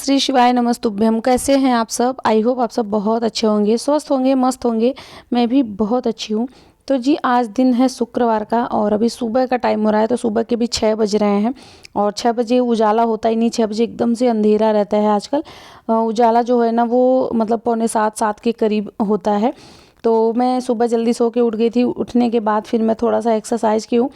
श्री शिवाय नमस्तुभ्यम। कैसे हैं आप सब? आई होप आप सब बहुत अच्छे होंगे, स्वस्थ होंगे, मस्त होंगे। मैं भी बहुत अच्छी हूँ। तो जी आज दिन है शुक्रवार का और अभी सुबह का टाइम हो रहा है। तो सुबह के भी 6 बज रहे हैं और 6 बजे उजाला होता ही नहीं। 6 बजे एकदम से अंधेरा रहता है आजकल। उजाला जो है ना वो मतलब पौने 7 के करीब होता है। तो मैं सुबह जल्दी सो के उठ गई थी। उठने के बाद फिर मैं थोड़ा सा एक्सरसाइज की हूँ।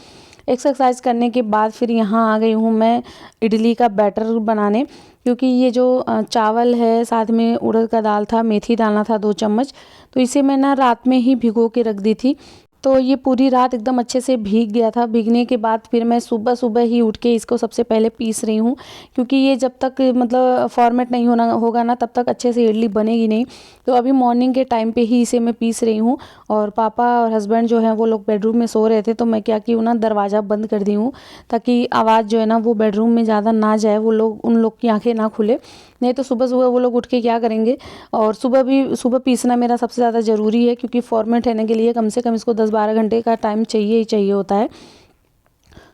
एक्सरसाइज करने के बाद फिर यहाँ आ गई हूँ मैं इडली का बैटर बनाने, क्योंकि ये जो चावल है, साथ में उड़द का दाल था, मेथी डालना था 2 चम्मच। तो इसे मैं ना रात में ही भिगो के रख दी थी। तो ये पूरी रात एकदम अच्छे से भीग गया था। भीगने के बाद फिर मैं सुबह सुबह ही उठ के इसको सबसे पहले पीस रही हूँ, क्योंकि ये जब तक मतलब फॉर्मेट नहीं होना होगा ना तब तक अच्छे से इडली बनेगी नहीं। तो अभी मॉर्निंग के टाइम पे ही इसे मैं पीस रही हूँ। और पापा और हस्बैंड जो हैं वो लोग बेडरूम में सो रहे थे, तो मैं क्या की हूँ ना दरवाज़ा बंद कर दी हूँ, ताकि आवाज़ जो है ना वो बेडरूम में ज़्यादा ना जाए, वो लोग उन लोग की आंखें ना खुले। नहीं तो सुबह सुबह वो लोग उठ के क्या करेंगे। और सुबह पीसना मेरा सबसे ज़्यादा ज़रूरी है, क्योंकि फॉर्मेट रहने के लिए कम से कम इसको 10-12 घंटे का टाइम चाहिए ही चाहिए होता है।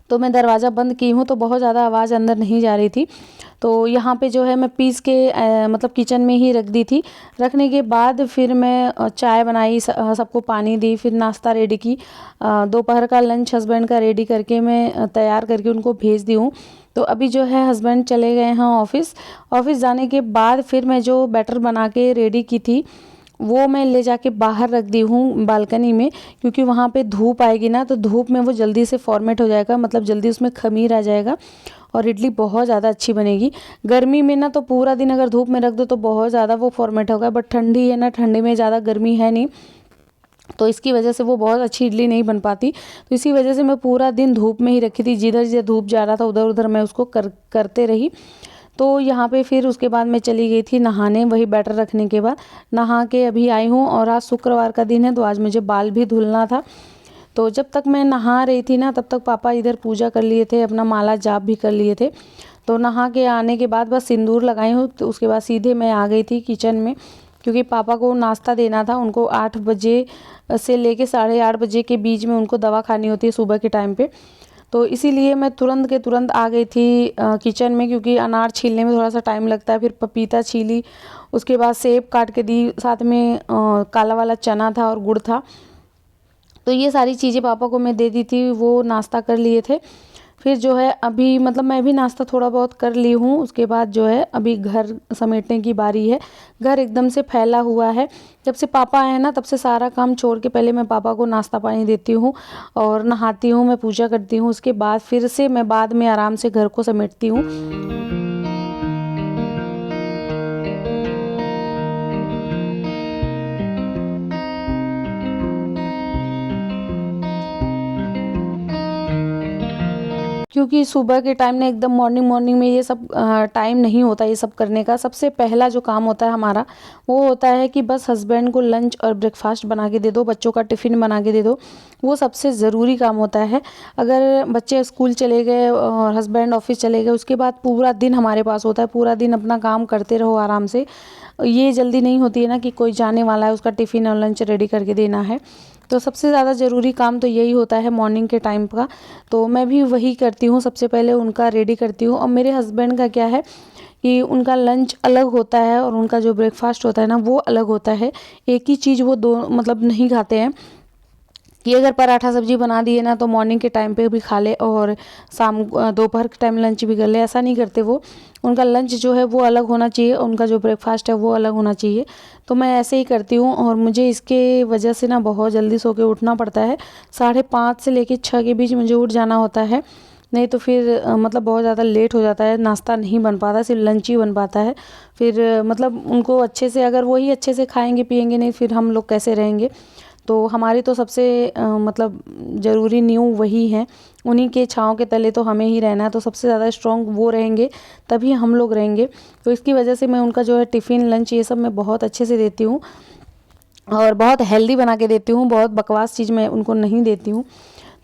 तो मैं दरवाज़ा बंद की हूँ तो बहुत ज़्यादा आवाज़ अंदर नहीं जा रही थी। तो यहाँ पे जो है मैं पीस के मतलब किचन में ही रख दी थी। रखने के बाद फिर मैं चाय बनाई, सबको पानी दी, फिर नाश्ता रेडी की। दोपहर का लंच हस्बैंड का रेडी करके मैं तैयार करके उनको भेज दी हूँ। तो अभी जो है हस्बैंड चले गए हैं ऑफ़िस। ऑफ़िस जाने के बाद फिर मैं जो बैटर बना के रेडी की थी वो मैं ले जाके बाहर रख दी हूँ बालकनी में, क्योंकि वहाँ पे धूप आएगी ना तो धूप में वो जल्दी से फॉर्मेट हो जाएगा, मतलब जल्दी उसमें खमीर आ जाएगा और इडली बहुत ज़्यादा अच्छी बनेगी। गर्मी में ना तो पूरा दिन अगर धूप में रख दो तो बहुत ज़्यादा वो फॉर्मेट होगा, बट ठंडी है ना, ठंडी में ज़्यादा गर्मी है नहीं, तो इसकी वजह से वो बहुत अच्छी इडली नहीं बन पाती। तो इसी वजह से मैं पूरा दिन धूप में ही रखी थी। जिधर जिधर धूप जा रहा था उधर उधर मैं उसको करते रही। तो यहाँ पे फिर उसके बाद मैं चली गई थी नहाने, वही बैटर रखने के बाद। नहा के अभी आई हूँ और आज शुक्रवार का दिन है तो आज मुझे बाल भी धुलना था। तो जब तक मैं नहा रही थी ना तब तक पापा इधर पूजा कर लिए थे, अपना माला जाप भी कर लिए थे। तो नहा के आने के बाद बस सिंदूर लगाई हूँ, तो उसके बाद सीधे मैं आ गई थी किचन में, क्योंकि पापा को नाश्ता देना था। उनको 8 बजे से लेके 8:30 बजे के बीच में उनको दवा खानी होती है सुबह के टाइम पे। तो इसीलिए मैं तुरंत के तुरंत आ गई थी किचन में, क्योंकि अनार छीलने में थोड़ा सा टाइम लगता है। फिर पपीता छीली, उसके बाद सेब काट के दी, साथ में काला वाला चना था और गुड़ था। तो ये सारी चीज़ें पापा को मैं दे दी थी, वो नाश्ता कर लिए थे। फिर जो है अभी मतलब मैं भी नाश्ता थोड़ा बहुत कर ली हूँ। उसके बाद जो है अभी घर समेटने की बारी है। घर एकदम से फैला हुआ है। जब से पापा आए हैं ना तब से सारा काम छोड़ के पहले मैं पापा को नाश्ता पानी देती हूँ और नहाती हूँ, मैं पूजा करती हूँ। उसके बाद फिर से मैं बाद में आराम से घर को समेटती हूँ। क्योंकि सुबह के टाइम में एकदम मॉर्निंग मॉर्निंग में ये सब टाइम नहीं होता ये सब करने का। सबसे पहला जो काम होता है हमारा वो होता है कि बस हस्बैंड को लंच और ब्रेकफास्ट बना के दे दो, बच्चों का टिफ़िन बना के दे दो। वो सबसे ज़रूरी काम होता है। अगर बच्चे स्कूल चले गए और हस्बैंड ऑफिस चले गए, उसके बाद पूरा दिन हमारे पास होता है। पूरा दिन अपना काम करते रहो आराम से। ये जल्दी नहीं होती है ना कि कोई जाने वाला है, उसका टिफ़िन और लंच रेडी करके देना है। तो सबसे ज़्यादा ज़रूरी काम तो यही होता है मॉर्निंग के टाइम का। तो मैं भी वही करती हूँ, सबसे पहले उनका रेडी करती हूँ। और मेरे हस्बैंड का क्या है कि उनका लंच अलग होता है और उनका जो ब्रेकफास्ट होता है ना वो अलग होता है। एक ही चीज़ वो दो मतलब नहीं खाते हैं कि अगर पराठा सब्जी बना दिए ना तो मॉर्निंग के टाइम पे भी खा ले और दोपहर के टाइम लंच भी कर ले, ऐसा नहीं करते वो। उनका लंच जो है वो अलग होना चाहिए, उनका जो ब्रेकफास्ट है वो अलग होना चाहिए। तो मैं ऐसे ही करती हूँ और मुझे इसके वजह से ना बहुत जल्दी सो के उठना पड़ता है। 5:30 से लेके 6 के बीच मुझे उठ जाना होता है, नहीं तो फिर मतलब बहुत ज़्यादा लेट हो जाता है, नाश्ता नहीं बन पाता, सिर्फ लंच ही बन पाता है। फिर मतलब उनको अच्छे से अगर वही अच्छे से खाएंगे पिएंगे नहीं, फिर हम लोग कैसे रहेंगे। तो हमारी तो सबसे मतलब ज़रूरी नींव वही हैं। उन्हीं के छाँव के तले तो हमें ही रहना है। तो सबसे ज़्यादा स्ट्रॉन्ग वो रहेंगे तभी हम लोग रहेंगे। तो इसकी वजह से मैं उनका जो है टिफ़िन लंच ये सब मैं बहुत अच्छे से देती हूँ और बहुत हेल्दी बना के देती हूँ। बहुत बकवास चीज़ मैं उनको नहीं देती हूँ।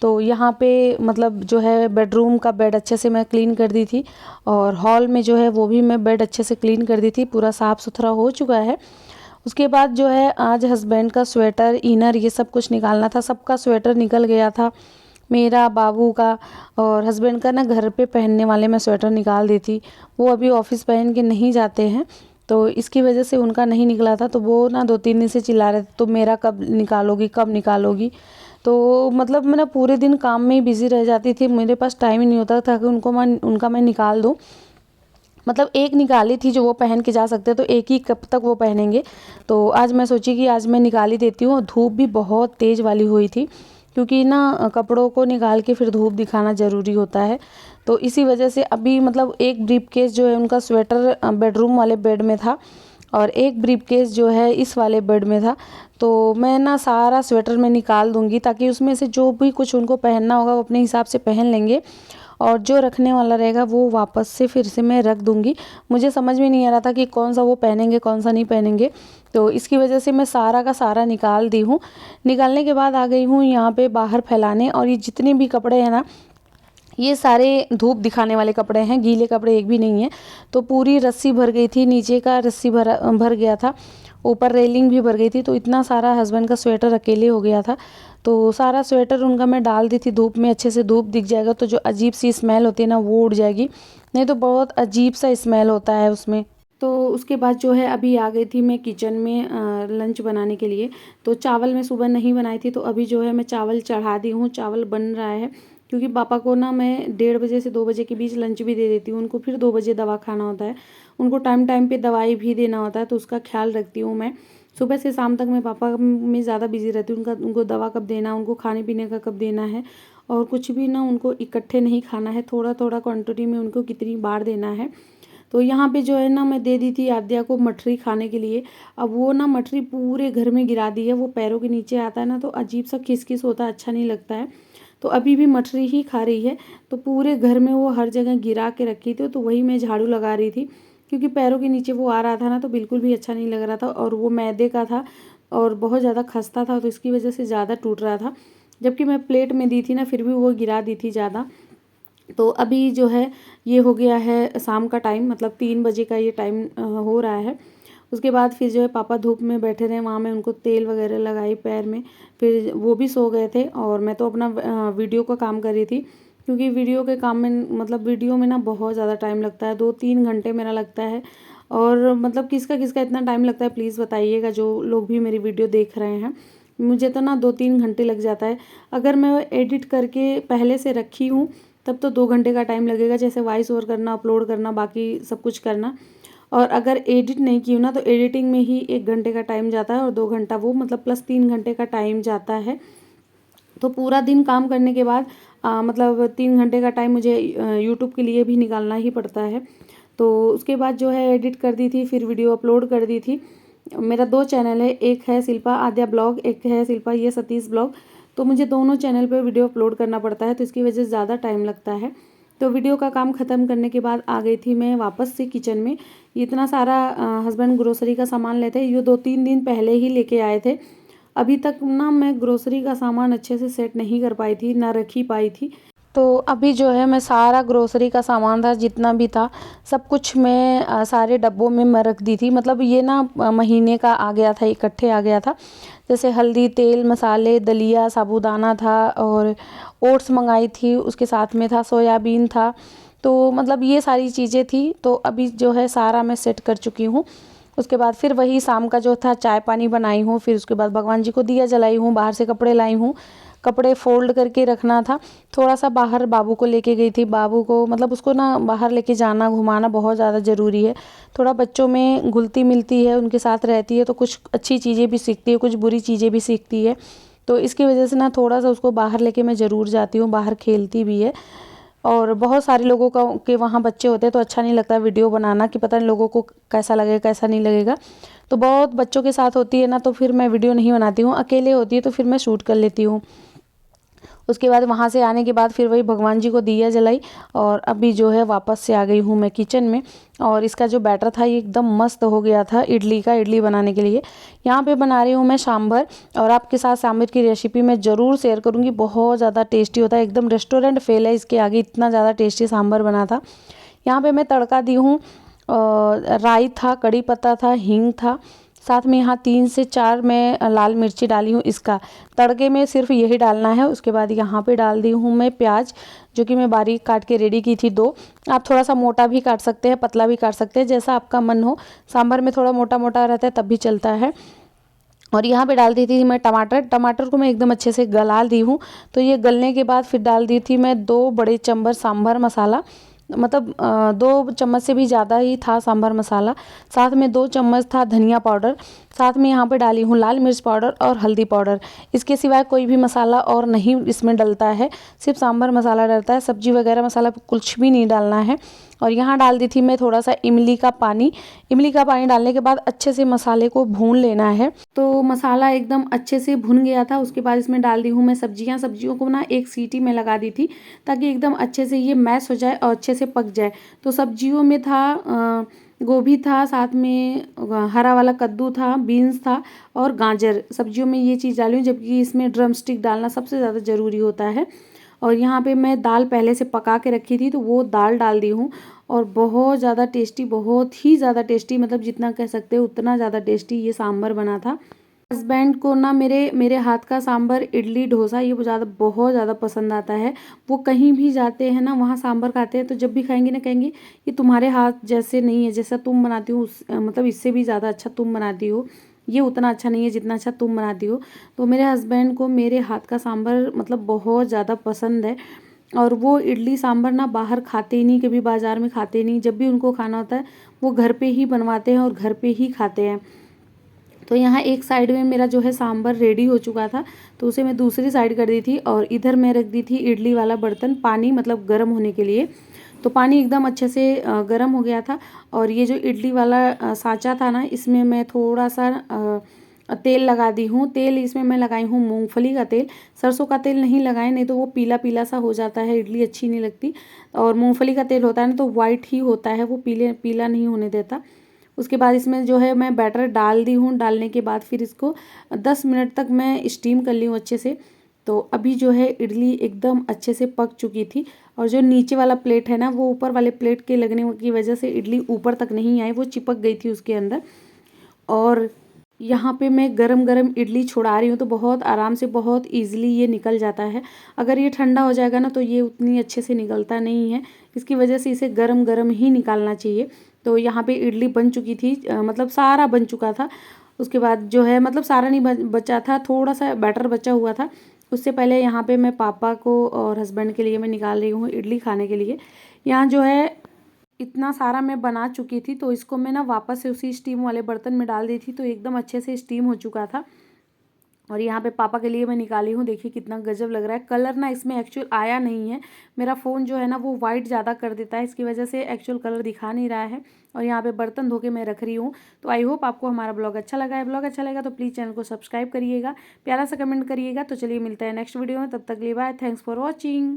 तो यहाँ पे मतलब जो है बेडरूम का बेड अच्छे से मैं क्लीन कर दी थी और हॉल में जो है वो भी मैं बेड अच्छे से क्लीन कर दी थी, पूरा साफ़ सुथरा हो चुका है। उसके बाद जो है आज हस्बैंड का स्वेटर, इनर ये सब कुछ निकालना था। सबका स्वेटर निकल गया था, मेरा, बाबू का और हस्बैंड का ना घर पे पहनने वाले मैं स्वेटर निकाल दी थी। वो अभी ऑफ़िस पहन के नहीं जाते हैं, तो इसकी वजह से उनका नहीं निकला था। तो वो ना 2-3 दिन से चिल्ला रहे थे, तो मेरा कब निकालोगी, कब निकालोगी? तो मतलब मैं ना पूरे दिन काम में ही बिज़ी रह जाती थी, मेरे पास टाइम ही नहीं होता था कि उनका मैं निकाल दूँ। मतलब एक निकाली थी जो वो पहन के जा सकते, तो एक ही कब तक वो पहनेंगे। तो आज मैं सोची कि आज मैं निकाल ही देती हूँ। धूप भी बहुत तेज़ वाली हुई थी, क्योंकि ना कपड़ों को निकाल के फिर धूप दिखाना ज़रूरी होता है। तो इसी वजह से अभी मतलब एक ब्रीफकेस जो है उनका स्वेटर बेडरूम वाले बेड में था, और एक ब्रीफकेस जो है इस वाले बेड में था। तो मैं ना सारा स्वेटर मैं निकाल दूँगी, ताकि उसमें से जो भी कुछ उनको पहनना होगा वो अपने हिसाब से पहन लेंगे, और जो रखने वाला रहेगा वो वापस से फिर से मैं रख दूँगी। मुझे समझ में नहीं आ रहा था कि कौन सा वो पहनेंगे, कौन सा नहीं पहनेंगे। तो इसकी वजह से मैं सारा का सारा निकाल दी हूँ। निकालने के बाद आ गई हूँ यहाँ पे बाहर फैलाने, और ये जितने भी कपड़े हैं ना, ये सारे धूप दिखाने वाले कपड़े हैं, गीले कपड़े एक भी नहीं है। तो पूरी रस्सी भर गई थी, नीचे का रस्सी भर गया था, ऊपर रेलिंग भी भर गई थी। तो इतना सारा हस्बैंड का स्वेटर अकेले हो गया था। तो सारा स्वेटर उनका मैं डाल दी थी धूप में, अच्छे से धूप दिख जाएगा तो जो अजीब सी स्मेल होती है ना वो उड़ जाएगी, नहीं तो बहुत अजीब सा स्मेल होता है उसमें। तो उसके बाद जो है अभी आ गई थी मैं किचन में लंच बनाने के लिए। तो चावल मैं सुबह नहीं बनाई थी, तो अभी जो है मैं चावल चढ़ा दी हूँ, चावल बन रहा है। क्योंकि पापा को ना मैं 1:30 बजे से 2 बजे के बीच लंच भी दे देती हूँ, उनको फिर 2 बजे दवा खाना होता है, उनको टाइम टाइम पे दवाई भी देना होता है, तो उसका ख्याल रखती हूँ मैं। सुबह से शाम तक मैं पापा में ज़्यादा बिजी रहती हूँ, उनको दवा कब देना, उनको खाने पीने का कब देना है, और कुछ भी ना उनको इकट्ठे नहीं खाना है, थोड़ा थोड़ा क्वान्टिटी में उनको कितनी बार देना है। तो यहाँ पे जो है ना मैं दे दी थी आद्या को मठरी खाने के लिए। अब वो ना मठरी पूरे घर में गिरा दी है, वो पैरों के नीचे आता है ना तो अजीब सा खिसखिस होता है, अच्छा नहीं लगता है। तो अभी भी मठरी ही खा रही है, तो पूरे घर में वो हर जगह गिरा के रखी थी, तो वही मैं झाड़ू लगा रही थी। क्योंकि पैरों के नीचे वो आ रहा था ना, तो बिल्कुल भी अच्छा नहीं लग रहा था, और वो मैदे का था और बहुत ज़्यादा खस्ता था, तो इसकी वजह से ज़्यादा टूट रहा था। जबकि मैं प्लेट में दी थी ना, फिर भी वो गिरा दी थी ज़्यादा। तो अभी जो है ये हो गया है शाम का टाइम, मतलब 3 बजे का ये टाइम हो रहा है। उसके बाद फिर जो है पापा धूप में बैठे रहे, वहाँ मैं उनको तेल वगैरह लगाई पैर में, फिर वो भी सो गए थे, और मैं तो अपना वीडियो का काम कर रही थी। क्योंकि वीडियो के काम में मतलब वीडियो में ना बहुत ज़्यादा टाइम लगता है, 2-3 घंटे मेरा लगता है। और मतलब किसका किसका इतना टाइम लगता है प्लीज़ बताइएगा, जो लोग भी मेरी वीडियो देख रहे हैं। मुझे तो ना 2-3 घंटे लग जाता है। अगर मैं एडिट करके पहले से रखी हूँ तब तो 2 घंटे का टाइम लगेगा, जैसे वॉइस ओवर करना, अपलोड करना, बाकी सब कुछ करना। और अगर एडिट नहीं की हूँ ना, तो एडिटिंग में ही 1 घंटे का टाइम जाता है, और 2 घंटा वो, मतलब प्लस 3 घंटे का टाइम जाता है। तो पूरा दिन काम करने के बाद मतलब 3 घंटे का टाइम मुझे यूट्यूब के लिए भी निकालना ही पड़ता है। तो उसके बाद जो है एडिट कर दी थी, फिर वीडियो अपलोड कर दी थी। मेरा 2 चैनल है, एक है शिल्पा आद्या ब्लॉग, एक है शिल्पा ये सतीश ब्लॉग। तो मुझे दोनों चैनल पे वीडियो अपलोड करना पड़ता है, तो इसकी वजह से ज़्यादा टाइम लगता है। तो वीडियो का काम ख़त्म करने के बाद आ गई थी मैं वापस से किचन में। इतना सारा हस्बैंड ग्रोसरी का सामान लेते, ये 2-3 दिन पहले ही लेके आए थे। अभी तक ना मैं ग्रोसरी का सामान अच्छे से सेट नहीं कर पाई थी, ना रख ही पाई थी। तो अभी जो है मैं सारा ग्रोसरी का सामान था जितना भी था, सब कुछ मैं सारे डब्बों में मैं रख दी थी। मतलब ये ना महीने का आ गया था, इकट्ठे आ गया था। जैसे हल्दी, तेल, मसाले, दलिया, साबूदाना था, और ओट्स मंगाई थी, उसके साथ में था सोयाबीन था। तो मतलब ये सारी चीज़ें थी, तो अभी जो है सारा मैं सेट कर चुकी हूँ। उसके बाद फिर वही शाम का जो था चाय पानी बनाई हूँ, फिर उसके बाद भगवान जी को दिया जलाई हूँ, बाहर से कपड़े लाई हूँ, कपड़े फोल्ड करके रखना था। थोड़ा सा बाहर बाबू को लेके गई थी, बाबू को मतलब उसको ना बाहर लेके जाना, घुमाना बहुत ज़्यादा ज़रूरी है। थोड़ा बच्चों में घुलती मिलती है, उनके साथ रहती है, तो कुछ अच्छी चीज़ें भी सीखती है, कुछ बुरी चीज़ें भी सीखती है। तो इसकी वजह से ना थोड़ा सा उसको बाहर लेके मैं ज़रूर जाती हूँ, बाहर खेलती भी है। और बहुत सारे लोगों का के वहाँ बच्चे होते हैं, तो अच्छा नहीं लगता वीडियो बनाना, कि पता नहीं लोगों को कैसा लगेगा कैसा नहीं लगेगा। तो बहुत बच्चों के साथ होती है ना, तो फिर मैं वीडियो नहीं बनाती हूँ। अकेले होती है तो फिर मैं शूट कर लेती हूँ। उसके बाद वहाँ से आने के बाद फिर वही भगवान जी को दिया जलाई, और अभी जो है वापस से आ गई हूँ मैं किचन में। और इसका जो बैटर था ये एकदम मस्त हो गया था इडली बनाने के लिए। यहाँ पे बना रही हूँ मैं सांभर, और आपके साथ सांभर की रेसिपी मैं ज़रूर शेयर करूँगी। बहुत ज़्यादा टेस्टी होता है, एकदम रेस्टोरेंट फेल है इसके आगे, इतना ज़्यादा टेस्टी सांभर बना था। यहाँ पर मैं तड़का दी हूँ, राई था, कड़ी पत्ता था, हींग था, साथ में यहाँ 3 से 4 मैं लाल मिर्ची डाली हूँ। इसका तड़के में सिर्फ यही डालना है। उसके बाद यहाँ पे डाल दी हूँ मैं प्याज, जो कि मैं बारीक काट के रेडी की थी 2। आप थोड़ा सा मोटा भी काट सकते हैं, पतला भी काट सकते हैं, जैसा आपका मन हो। सांभर में थोड़ा मोटा मोटा रहता है तब भी चलता है। और यहाँ पे डाल दी थी मैं टमाटर को मैं एकदम अच्छे से गला दी हूँ। तो ये गलने के बाद फिर डाल दी थी मैं 2 बड़े चम्मच सांभर मसाला, मतलब 2 चम्मच से भी ज़्यादा ही था सांभर मसाला। साथ में 2 चम्मच था धनिया पाउडर। साथ में यहाँ पे डाली हूँ लाल मिर्च पाउडर और हल्दी पाउडर। इसके सिवाय कोई भी मसाला और नहीं इसमें डलता है, सिर्फ सांभर मसाला डलता है। सब्जी वगैरह मसाला कुछ भी नहीं डालना है। और यहाँ डाल दी थी मैं थोड़ा सा इमली का पानी। इमली का पानी डालने के बाद अच्छे से मसाले को भून लेना है। तो मसाला एकदम अच्छे से भुन गया था। उसके बाद इसमें डाल दी हूँ मैं सब्जियों को ना 1 सीटी में लगा दी थी, ताकि एकदम अच्छे से ये मैश हो जाए और अच्छे से पक जाए। तो सब्जियों में था गोभी था, साथ में हरा वाला कद्दू था, बीन्स था और गाजर। सब्जियों में ये चीज़ डाली हूँ, जबकि इसमें ड्रम स्टिक डालना सबसे ज़्यादा ज़रूरी होता है। और यहाँ पे मैं दाल पहले से पका के रखी थी, तो वो दाल डाल दी हूँ। और बहुत ज़्यादा टेस्टी, बहुत ही ज़्यादा टेस्टी, मतलब जितना कह सकते हो उतना ज़्यादा टेस्टी ये सांभर बना था। हस्बैंड को ना मेरे हाथ का सांभर, इडली, डोसा ये बहुत ज़्यादा पसंद आता है। वो कहीं भी जाते हैं ना, वहाँ सांभर खाते हैं, तो जब भी खाएंगे ना कहेंगे ये तुम्हारे हाथ जैसे नहीं है, जैसा तुम बनाती हो मतलब इससे भी ज़्यादा अच्छा तुम बनाती हो, ये उतना अच्छा नहीं है जितना अच्छा तुम बनाती हो। तो मेरे हस्बैंड को मेरे हाथ का सांभर मतलब बहुत ज़्यादा पसंद है। और वो इडली सांभर ना बाहर खाते ही नहीं, कभी बाज़ार में खाते नहीं। जब भी उनको खाना होता है वो घर पे ही बनवाते हैं और घर पे ही खाते हैं। तो यहाँ एक साइड में मेरा जो है सांभर रेडी हो चुका था, तो उसे मैं दूसरी साइड कर दी थी। और इधर मैं रख दी थी इडली वाला बर्तन, पानी मतलब गर्म होने के लिए। तो पानी एकदम अच्छे से गर्म हो गया था। और ये जो इडली वाला सांचा था ना, इसमें मैं थोड़ा सा तेल लगा दी हूँ। तेल इसमें मैं लगाई हूँ मूंगफली का तेल। सरसों का तेल नहीं लगाएं, नहीं तो वो पीला पीला सा हो जाता है, इडली अच्छी नहीं लगती। और मूंगफली का तेल होता है ना तो वाइट ही होता है, वो पीला नहीं होने देता। उसके बाद इसमें जो है मैं बैटर डाल दी हूँ। डालने के बाद फिर इसको 10 मिनट तक मैं स्टीम कर ली हूँ अच्छे से। तो अभी जो है इडली एकदम अच्छे से पक चुकी थी। और जो नीचे वाला प्लेट है ना, वो ऊपर वाले प्लेट के लगने की वजह से इडली ऊपर तक नहीं आई, वो चिपक गई थी उसके अंदर। और यहाँ पे मैं गरम गरम इडली छुड़ा रही हूँ, तो बहुत आराम से, बहुत ईजिली ये निकल जाता है। अगर ये ठंडा हो जाएगा ना तो ये उतनी अच्छे से निकलता नहीं है। इसकी वजह से इसे गरम गरम ही निकालना चाहिए। तो यहाँ पे इडली बन चुकी थी, मतलब सारा बन चुका था। उसके बाद जो है मतलब सारा नहीं बचा था, थोड़ा सा बैटर बचा हुआ था। उससे पहले यहाँ पे मैं पापा को और हस्बैंड के लिए मैं निकाल रही हूँ इडली खाने के लिए। यहाँ जो है इतना सारा मैं बना चुकी थी, तो इसको मैं ना वापस से उसी स्टीम वाले बर्तन में डाल दी थी, तो एकदम अच्छे से स्टीम हो चुका था। और यहाँ पे पापा के लिए मैं निकाली हूँ। देखिए कितना गजब लग रहा है। कलर ना इसमें एक्चुअल आया नहीं है, मेरा फ़ोन जो है ना वो वाइट ज़्यादा कर देता है, इसकी वजह से एक्चुअल कलर दिखा नहीं रहा है। और यहाँ पे बर्तन धो के मैं रख रही हूँ। तो आई होप आपको हमारा ब्लॉग अच्छा लगा है। ब्लॉग अच्छा लगा तो प्लीज़ चैनल को सब्सक्राइब करिएगा, प्यारा सा कमेंट करिएगा। तो चलिए मिलता है नेक्स्ट वीडियो में, तब तक के लिए बाय, थैंक्स फॉर वॉचिंग।